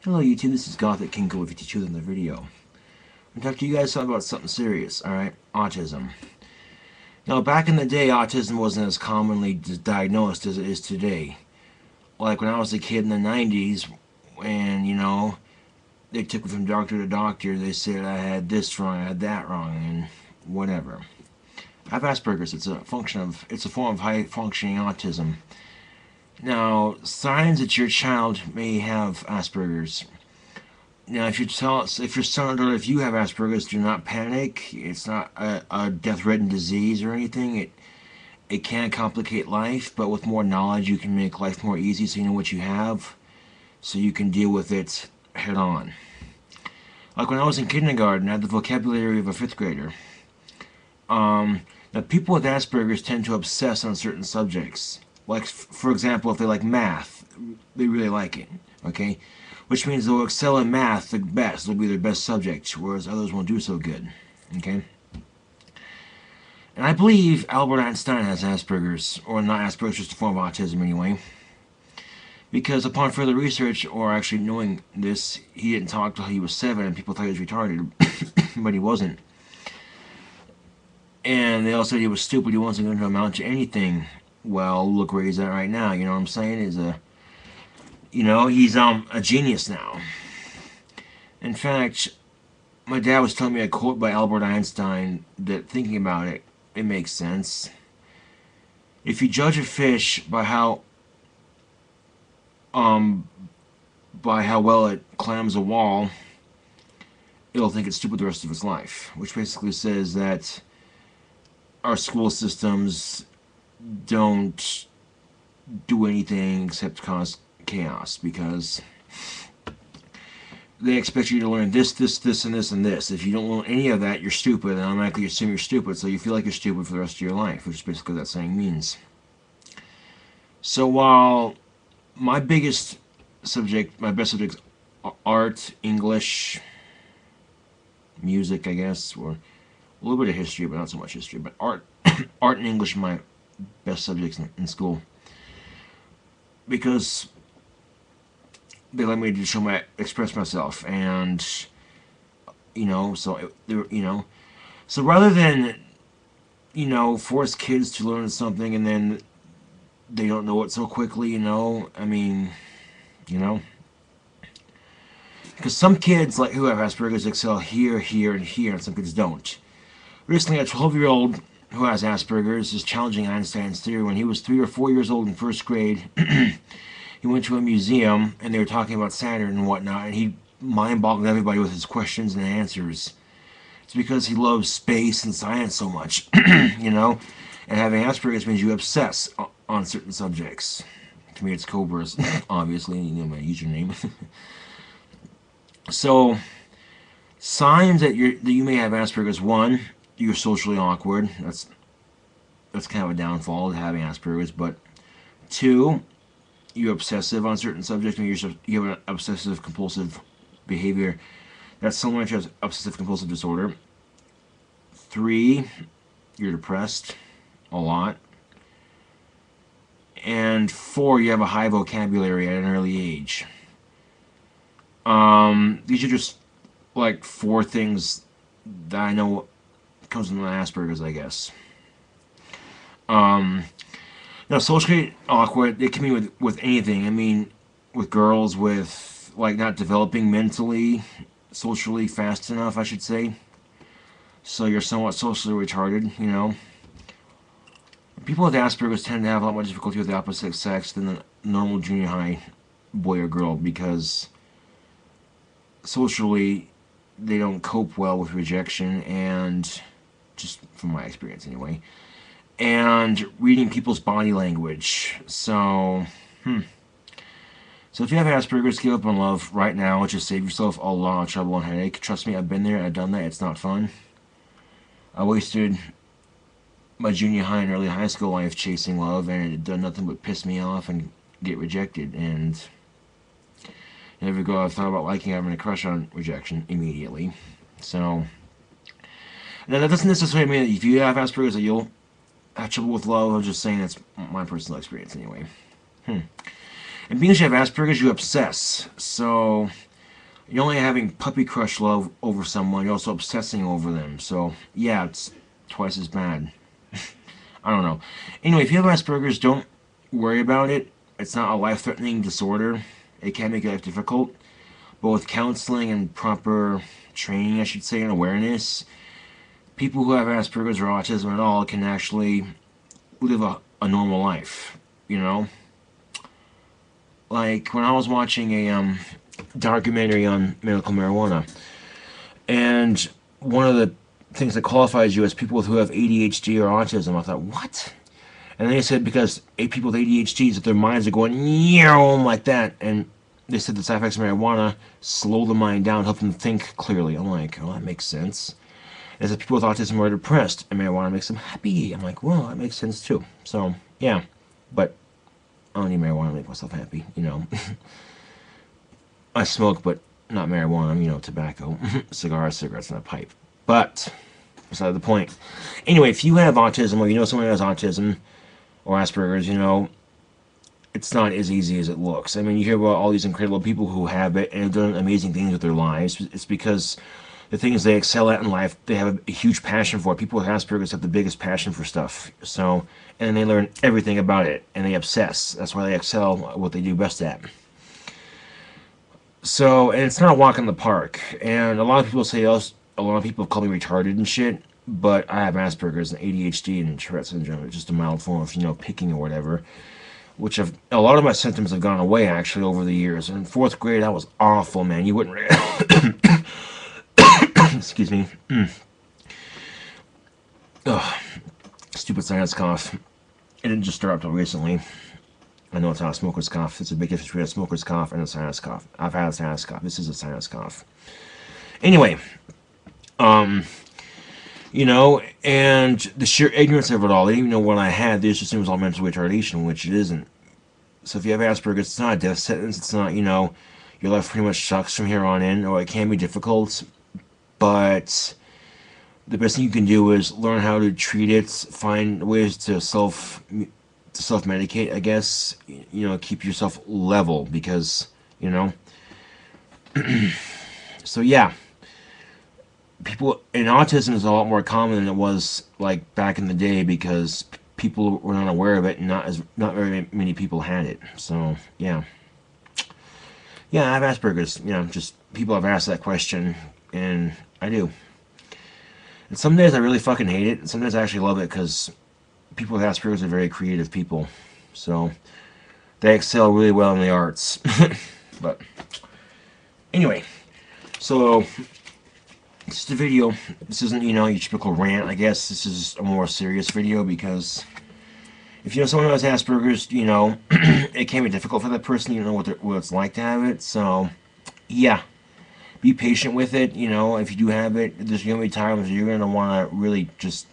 Hello YouTube, this is Gothic Kinko with 52 in the video. I'm going to talk to you guys about something serious, alright? Autism. Now, back in the day, autism wasn't as commonly diagnosed as it is today. Like when I was a kid in the 90s, when, they took me from doctor to doctor, they said I had this wrong, I had that wrong, and whatever. I have Asperger's. It's a form of high-functioning autism. Now, signs that your child may have Asperger's. Now, if your son or daughter, if you have Asperger's, do not panic. It's not a death-ridden disease or anything. It can complicate life, but with more knowledge, you can make life more easy, so you know what you have, so you can deal with it head on. Like when I was in kindergarten, I had the vocabulary of a fifth grader. Now, people with Asperger's tend to obsess on certain subjects. Like, for example, if they like math, they really like it, okay? Which means they'll excel in math the best. It'll be their best subject, whereas others won't do so good, okay? And I believe Albert Einstein has Asperger's, or not Asperger's, just a form of autism anyway. Because upon further research, or actually knowing this, he didn't talk till he was 7, and people thought he was retarded, but he wasn't. And they all said he was stupid, he wasn't going to amount to anything. Well, look where he's at right now, you know what I'm saying? He's a genius now. In fact, my dad was telling me a quote by Albert Einstein that, thinking about it, it makes sense. If you judge a fish by how well it climbs a wall, it'll think it's stupid the rest of its life. Which basically says that our school systems don't do anything except cause chaos, because they expect you to learn this, and this, and this. If you don't learn any of that, you're stupid, and automatically assume you're stupid, so you feel like you're stupid for the rest of your life, which is basically what that saying means. So while my best subjects are art, English, music, I guess, or a little bit of history, but not so much history, but art and English are my best subjects in school, because they let me to express myself, and so rather than force kids to learn something and then they don't know it so quickly, because some kids who have Asperger's excel here, here, and here, and some kids don't. Recently, a 12-year-old who has Asperger's is challenging Einstein's theory. When he was 3 or 4 years old in first grade, he went to a museum and they were talking about Saturn and whatnot, and he mind-boggled everybody with his questions and answers. It's because he loves space and science so much, and having Asperger's means you obsess on certain subjects. To me, it's Cobras, obviously, my username. So, signs that you may have Asperger's: 1, you're socially awkward. That's kind of a downfall of having Asperger's. But 2, you're obsessive on certain subjects, and you have an obsessive compulsive behavior that's similar to obsessive compulsive disorder. 3, you're depressed a lot. And 4, you have a high vocabulary at an early age. These are just 4 things that I know comes from Asperger's, I guess. Now, socially awkward, it can be with anything. With girls, with not developing mentally, socially fast enough, I should say. So you're somewhat socially retarded, People with Asperger's tend to have a lot more difficulty with the opposite sex than the normal junior high boy or girl, because socially they don't cope well with rejection, and just from my experience anyway, and reading people's body language. So if you have Asperger's, give up on love right now. Just save yourself a lot of trouble and headache. Trust me, I've been there, I've done that. It's not fun. I wasted my junior high and early high school life chasing love, and it done nothing but piss me off and get rejected. And every girl I thought about liking, having a crush on, rejection immediately. So now that doesn't necessarily mean that if you have Asperger's that you'll have trouble with love. I'm just saying that's my personal experience anyway. And being that you have Asperger's, you obsess. So You're only having puppy crush love over someone, you're also obsessing over them. So, yeah, it's twice as bad. I don't know. Anyway, if you have Asperger's, don't worry about it. It's not a life-threatening disorder. It can make life difficult. But with counseling and proper training, I should say, and awareness, people who have Asperger's or autism at all can actually live a normal life, you know? Like, when I was watching a documentary on medical marijuana, and one of the things that qualifies you as people who have ADHD or autism, I thought, what? And they said because people with ADHD, that their minds are going like that, and they said the side effects of marijuana slow the mind down, help them think clearly. I'm like, oh, that makes sense. And that people with autism are depressed, and marijuana makes them happy. I'm like, well, that makes sense too. So, yeah. But I don't need marijuana to make myself happy, you know. I smoke, but not marijuana, you know, tobacco. Cigarettes, and a pipe. But, beside the point. Anyway, if you have autism, or you know someone who has autism, or Asperger's, you know, it's not as easy as it looks. I mean, you hear about all these incredible people who have it and have done amazing things with their lives. It's because the things they excel at in life, they have a huge passion for. People with Asperger's have the biggest passion for stuff. So, and they learn everything about it, and they obsess. That's why they excel at what they do best at. So, and it's not a walk in the park. And a lot of people say, a lot of people call me retarded and shit, but I have Asperger's and ADHD and Tourette syndrome. It's just a mild form of, you know, picking or whatever. Which a lot of my symptoms have gone away, actually, over the years. In 4th grade, I was awful, man. You wouldn't... Excuse me. Ugh. Stupid sinus cough. It didn't just start up until recently. I know it's not a smoker's cough. It's a big difference between a smoker's cough and a sinus cough. I've had a sinus cough. This is a sinus cough. Anyway, you know, and the sheer ignorance of it all. They didn't even know what I had. They just assumed it was all mental retardation, which it isn't. So if you have Asperger's, it's not a death sentence. It's not, you know, your life pretty much sucks from here on in, or it can be difficult. But the best thing you can do is learn how to treat it, find ways to self-medicate, I guess. You know, keep yourself level, because, you know. So, yeah. People in autism is a lot more common than it was like back in the day, because people were not aware of it, and not very many people had it. So yeah, I have Asperger's. You know, just people have asked that question, and I do. And some days I really fucking hate it, and some days I actually love it, because people with Asperger's are very creative people, so they excel really well in the arts. But anyway, so. This is the video. This isn't, you know, your typical rant, I guess. This is a more serious video, because if you know someone who has Asperger's, you know, it can be difficult for that person. You know what it's like to have it. So, yeah. Be patient with it. You know, if you do have it, there's going to be times you're going to want to really just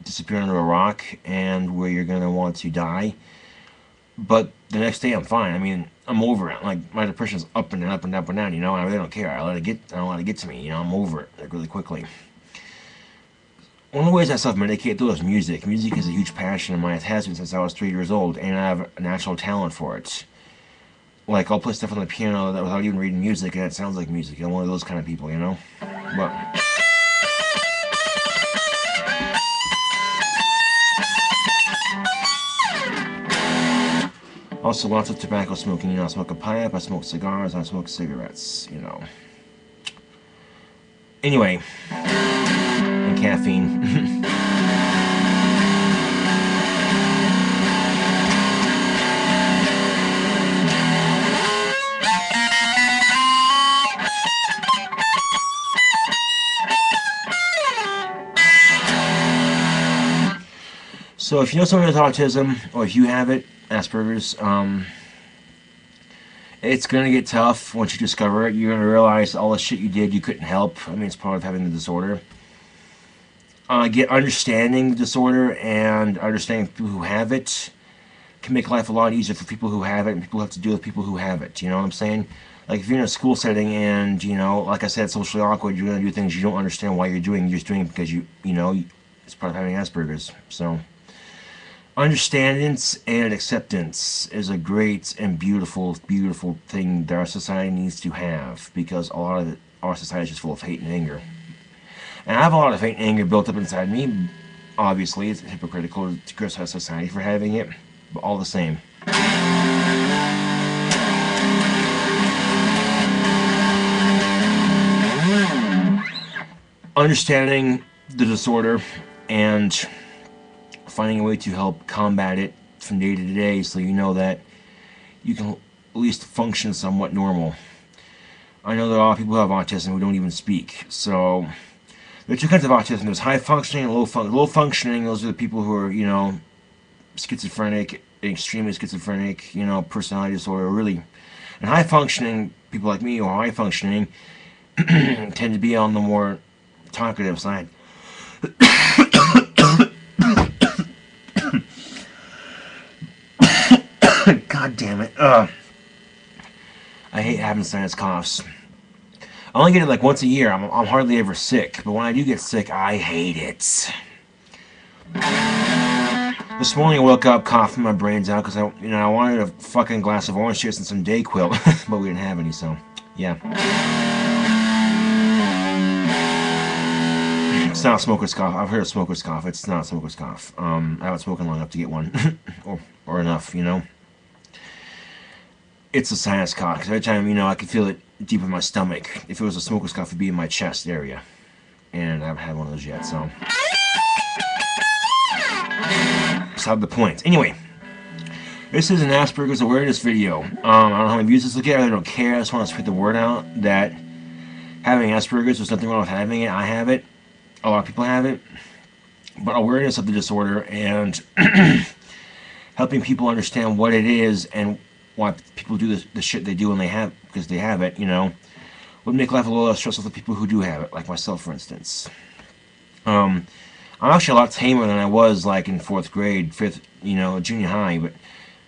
disappear under a rock, and where you're going to want to die. But the next day I'm fine. I mean, I'm over it. Like, my depression's up and down, up and down, up and down, you know, and I really don't care. I don't let it get to me, you know, I'm over it, like, really quickly. One of the ways I self-medicate, though, is music. Music is a huge passion of mine. It has been since I was 3 years old, and I have a natural talent for it. Like, I'll play stuff on the piano that without even reading music, and it sounds like music. I'm one of those kind of people, you know? But... also, lots of tobacco smoking. You know, I smoke a pipe, I smoke cigars, I smoke cigarettes, you know. Anyway, and caffeine. So if you know someone with autism, or if you have it, Asperger's, it's going to get tough once you discover it. You're going to realize all the shit you did you couldn't help. I mean, it's part of having the disorder. Understanding the disorder and understanding people who have it can make life a lot easier for people who have it, and people who have to deal with people who have it. You know what I'm saying? Like, if you're in a school setting and, you know, like I said, socially awkward, you're going to do things you don't understand why you're doing. You're just doing it because you know, it's part of having Asperger's. So... Understandance and acceptance is a great and beautiful, beautiful thing that our society needs to have, because a lot of our society is just full of hate and anger. And I have a lot of hate and anger built up inside me. Obviously, it's hypocritical to criticize society for having it, but all the same. Understanding the disorder and finding a way to help combat it from day to day, so you know that you can at least function somewhat normal. I know that a lot of people who have autism who don't even speak. So there are two kinds of autism. There's high functioning and low functioning. Those are the people who are, you know, schizophrenic, extremely schizophrenic, you know, personality disorder, really. And high functioning people like me, who are high functioning, tend to be on the more talkative side. God damn it. I hate having sinus coughs. I only get it like once a year. I'm hardly ever sick, but when I do get sick, I hate it. This morning I woke up coughing my brains out because I wanted a fucking glass of orange juice and some Dayquil, but we didn't have any, so yeah. It's not a smoker's cough. I've heard of smoker's cough. It's not a smoker's cough. I haven't spoken long enough to get one, or enough, you know. It's a sinus cough, because every time, you know, I can feel it deep in my stomach. If it was a smoker's cough, it'd be in my chest area. And I haven't had one of those yet, so. Beside the point. Anyway, this is an Asperger's awareness video. I don't know how many views this will get. I really don't care. I just want to spread the word out that having Asperger's, there's nothing wrong with having it. I have it. A lot of people have it. But awareness of the disorder and helping people understand what it is and why people do the shit they do when they have, because they have it, you know, would make life a little less stressful for people who do have it, like myself, for instance. I'm actually a lot tamer than I was, like, in 4th grade, 5th, you know, junior high, but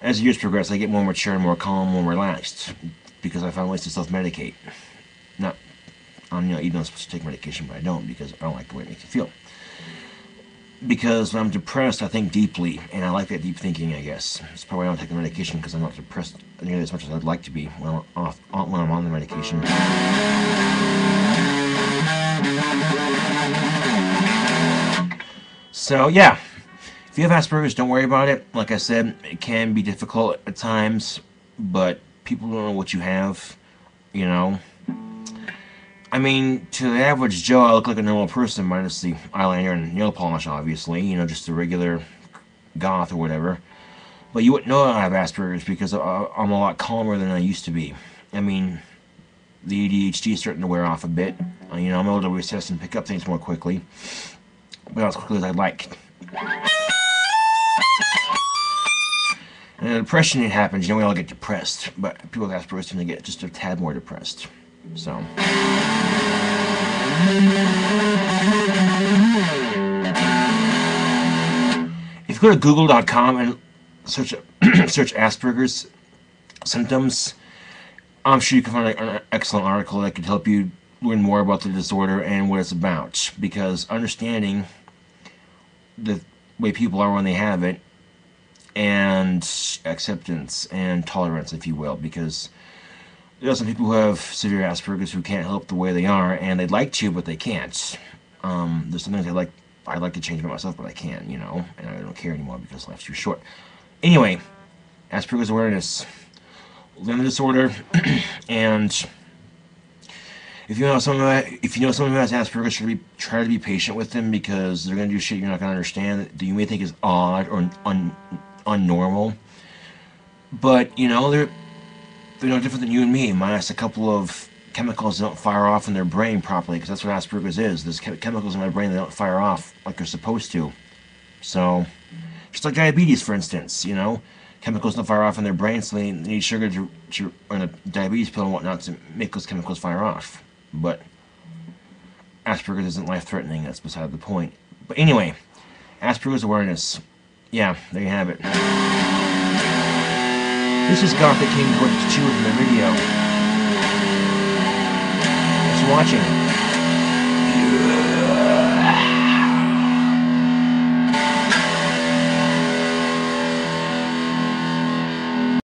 as the years progress, I get more mature and more calm, more relaxed, because I found ways to self-medicate. Not, you know, even though I'm supposed to take medication, but I don't, because I don't like the way it makes me feel. Because when I'm depressed, I think deeply, and I like that deep thinking, I guess. It's probably why I don't take the medication, because I'm not depressed nearly as much as I'd like to be when I'm on the medication. So, yeah. If you have Asperger's, don't worry about it. Like I said, it can be difficult at times, but people don't know what you have, you know. I mean, to the average Joe, I look like a normal person, minus the eyeliner and nail polish, obviously. You know, just a regular goth or whatever. But you wouldn't know I have Asperger's because I'm a lot calmer than I used to be. I mean, the ADHD is starting to wear off a bit. You know, I'm able to recess and pick up things more quickly. But not as quickly as I'd like. And the depression, it happens. You know, we all get depressed. But people with Asperger's tend to get just a tad more depressed. So. If you go to google.com and search Asperger's symptoms, I'm sure you can find an excellent article that could help you learn more about the disorder and what it's about. Because understanding the way people are when they have it, and acceptance and tolerance, if you will, because there are some people who have severe Asperger's who can't help the way they are, and they'd like to, but they can't. There's some things I'd like to change about myself, but I can't, you know, and I don't care anymore because life's too short. Anyway, Asperger's awareness, learn the disorder, and if you know someone who has Asperger's, try to be patient with them, because they're gonna do shit you're not gonna understand that you may think is odd or unnormal, but you know they're no different than you and me, minus a couple of chemicals that don't fire off in their brain properly, because that's what Asperger's is. There's chemicals in my brain that don't fire off like they're supposed to. So, just like diabetes, for instance, you know, chemicals don't fire off in their brain, so they need sugar and a diabetes pill and whatnot to make those chemicals fire off. But Asperger's isn't life-threatening, that's beside the point. But anyway, Asperger's awareness. Yeah, there you have it. This is Gothic King 22 from the video. Thanks for watching.